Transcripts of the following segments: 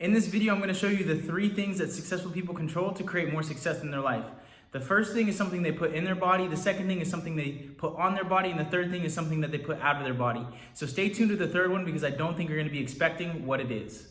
In this video, I'm going to show you the 3 things that successful people control to create more success in their life. The first thing is something they put in their body, the second thing is something they put on their body, and the third thing is something that they put out of their body. So stay tuned to the third one because I don't think you're going to be expecting what it is.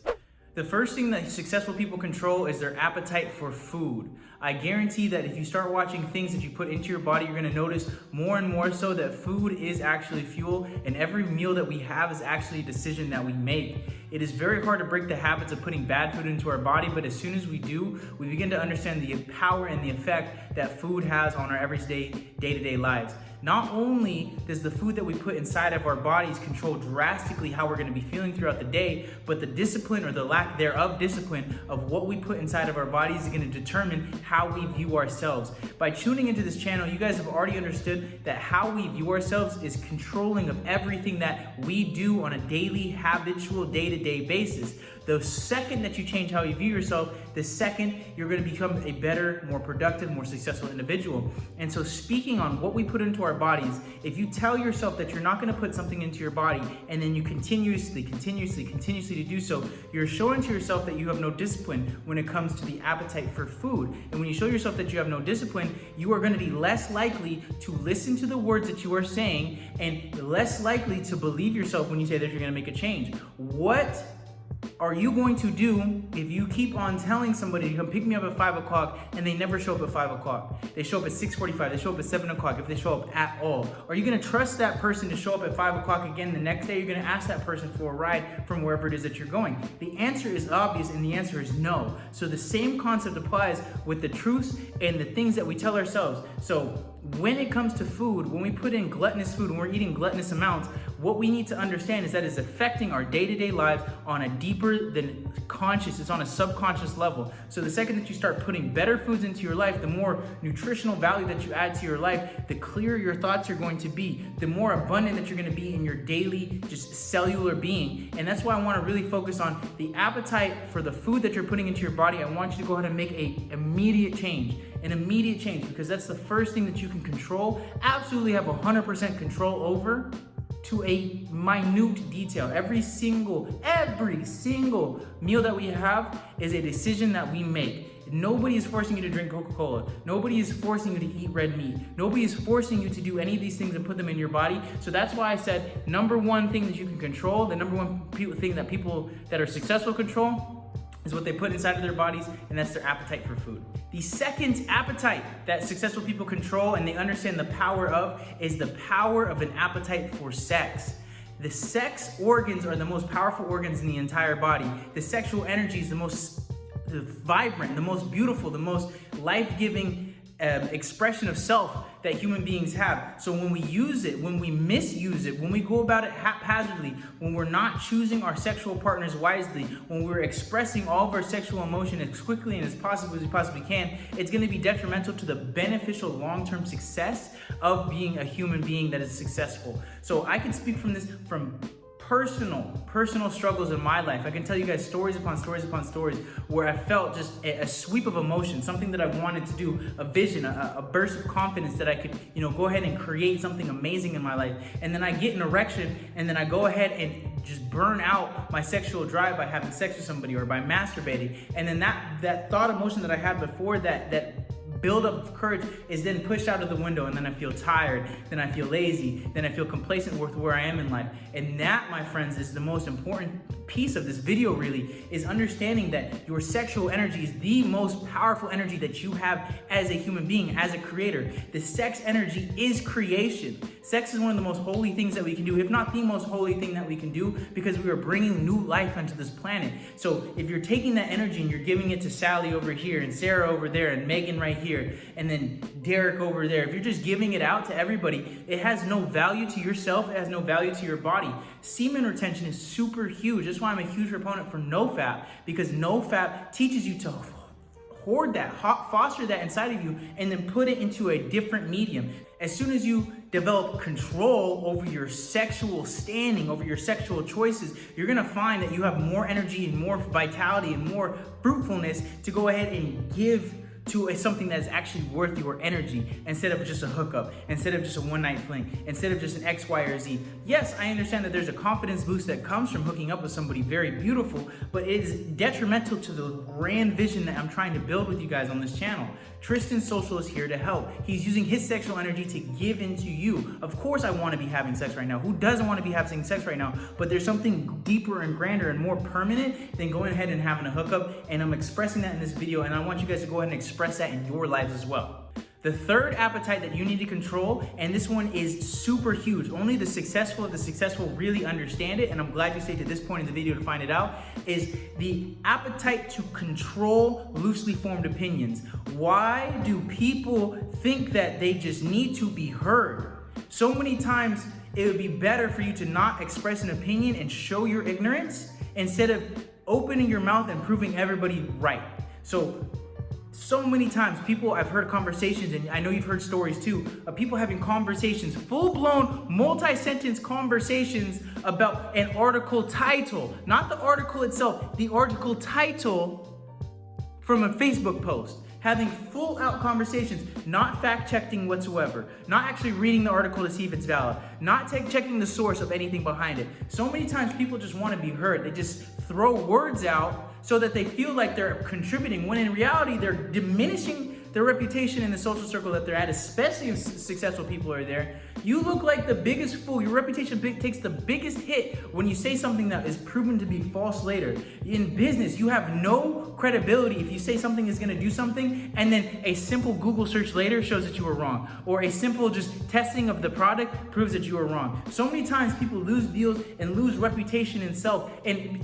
The first thing that successful people control is their appetite for food. I guarantee that if you start watching things that you put into your body, you're going to notice more and more so that food is actually fuel, and every meal that we have is actually a decision that we make. It is very hard to break the habits of putting bad food into our body, but as soon as we do, we begin to understand the power and the effect that food has on our everyday, day-to-day lives. Not only does the food that we put inside of our bodies control drastically how we're going to be feeling throughout the day, but the discipline or the lack thereof discipline of what we put inside of our bodies is going to determine how we view ourselves. By tuning into this channel, you guys have already understood that how we view ourselves is controlling of everything that we do on a daily, habitual, day-to-day basis. The second that you change how you view yourself, the second you're going to become a better, more productive, more successful individual. And so speaking on what we put into our bodies, if you tell yourself that you're not going to put something into your body and then you continuously to do so, you're showing to yourself that you have no discipline when it comes to the appetite for food. And when you show yourself that you have no discipline, you are going to be less likely to listen to the words that you are saying and less likely to believe yourself when you say that you're going to make a change. What are you going to do if you keep on telling somebody to come pick me up at 5 o'clock and they never show up at 5 o'clock? They show up at 6:45, they show up at 7 o'clock, if they show up at all. Are you going to trust that person to show up at 5 o'clock again the next day? You're going to ask that person for a ride from wherever it is that you're going. The answer is obvious and the answer is no. So the same concept applies with the truths and the things that we tell ourselves. So when it comes to food, when we put in gluttonous food, when we're eating gluttonous amounts, what we need to understand is that it's affecting our day-to-day lives on a deeper than conscious, it's on a subconscious level. So the second that you start putting better foods into your life, the more nutritional value that you add to your life, the clearer your thoughts are going to be, the more abundant that you're going to be in your daily, just cellular being. And that's why I want to really focus on the appetite for the food that you're putting into your body. I want you to go ahead and make an immediate change, because that's the first thing that you can control, absolutely have 100% control over, to a minute detail. Every single meal that we have is a decision that we make. Nobody is forcing you to drink Coca-Cola. Nobody is forcing you to eat red meat. Nobody is forcing you to do any of these things and put them in your body. So that's why I said number one thing that you can control, the number one thing that people that are successful control, is what they put inside of their bodies, and that's their appetite for food. The second appetite that successful people control and they understand the power of is the power of an appetite for sex. The sex organs are the most powerful organs in the entire body. The sexual energy is the most vibrant, the most beautiful, the most life-giving expression of self that human beings have. So when we use it, when we misuse it, when we go about it haphazardly, when we're not choosing our sexual partners wisely, when we're expressing all of our sexual emotion as quickly and as possibly as we possibly can, it's going to be detrimental to the beneficial long-term success of being a human being that is successful. So I can speak from personal struggles in my life. I can tell you guys stories upon stories where I felt just a sweep of emotion, something that I wanted to do, a vision, a burst of confidence that I could, go ahead and create something amazing in my life. And then I get an erection and then I go ahead and just burn out my sexual drive by having sex with somebody or by masturbating. And then that thought emotion that I had before that build up of courage is then pushed out of the window, and then I feel tired, then I feel lazy, then I feel complacent with where I am in life. And that, my friends, is the most important piece of this video really, is understanding that your sexual energy is the most powerful energy that you have as a human being, as a creator. The sex energy is creation. Sex is one of the most holy things that we can do, if not the most holy thing that we can do, because we are bringing new life onto this planet. So if you're taking that energy and you're giving it to Sally over here and Sarah over there and Megan right here and then Derek over there, if you're just giving it out to everybody, it has no value to yourself, it has no value to your body. Semen retention is super huge. That's why I'm a huge proponent for NoFap, because NoFap teaches you to hoard that, foster that inside of you, and then put it into a different medium. As soon as you develop control over your sexual standing, over your sexual choices, you're gonna find that you have more energy and more vitality and more fruitfulness to go ahead and give to something that is actually worth your energy instead of just a hookup, instead of just a one-night fling, instead of just an X, Y, or Z. Yes, I understand that there's a confidence boost that comes from hooking up with somebody very beautiful, but it is detrimental to the grand vision that I'm trying to build with you guys on this channel. Tristan's Social is here to help. He's using his sexual energy to give into you. Of course I want to be having sex right now. Who doesn't want to be having sex right now? But there's something deeper and grander and more permanent than going ahead and having a hookup, and I'm expressing that in this video, and I want you guys to go ahead and express that in your lives as well. The third appetite that you need to control, and this one is super huge, only the successful of the successful really understand it, and I'm glad you stayed to this point in the video to find it out, is the appetite to control loosely formed opinions. Why do people think that they just need to be heard? So many times it would be better for you to not express an opinion and show your ignorance instead of opening your mouth and proving everybody right. So many times I've heard conversations, and I know you've heard stories too, of people having conversations, full-blown multi-sentence conversations about an article title, not the article itself, the article title from a Facebook post. Having full out conversations, not fact checking whatsoever, not actually reading the article to see if it's valid, not checking the source of anything behind it. So many times people just want to be heard. They just throw words out so that they feel like they're contributing, when in reality they're diminishing their reputation in the social circle that they're at, especially if successful people are there. You look like the biggest fool. Your reputation takes the biggest hit when you say something that is proven to be false later. In business, you have no credibility if you say something is gonna do something and then a simple Google search later shows that you were wrong, or a simple just testing of the product proves that you were wrong. So many times people lose deals and lose reputation and self. And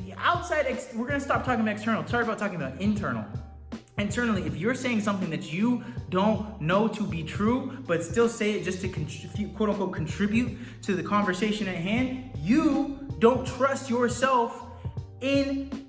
we're gonna stop talking about external, sorry about talking about internal. Internally, if you're saying something that you don't know to be true, but still say it just to quote unquote contribute to the conversation at hand, you don't trust yourself in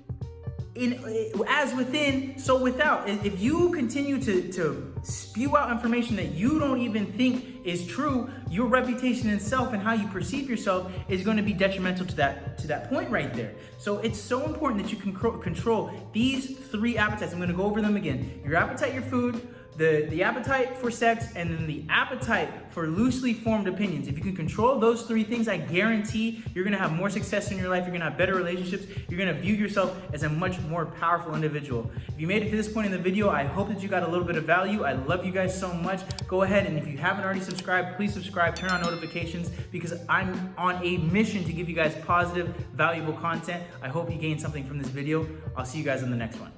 as within, so without. If you continue to spew out information that you don't even think is true, your reputation in self and how you perceive yourself is going to be detrimental to that point right there. So it's so important that you can control these three appetites. I'm going to go over them again. Your appetite, your food, the appetite for sex, and then the appetite for loosely formed opinions. If you can control those three things, I guarantee you're gonna have more success in your life, you're gonna have better relationships, you're gonna view yourself as a much more powerful individual. If you made it to this point in the video, I hope that you got a little bit of value. I love you guys so much. Go ahead, and if you haven't already subscribed, please subscribe, turn on notifications, because I'm on a mission to give you guys positive, valuable content. I hope you gained something from this video. I'll see you guys in the next one.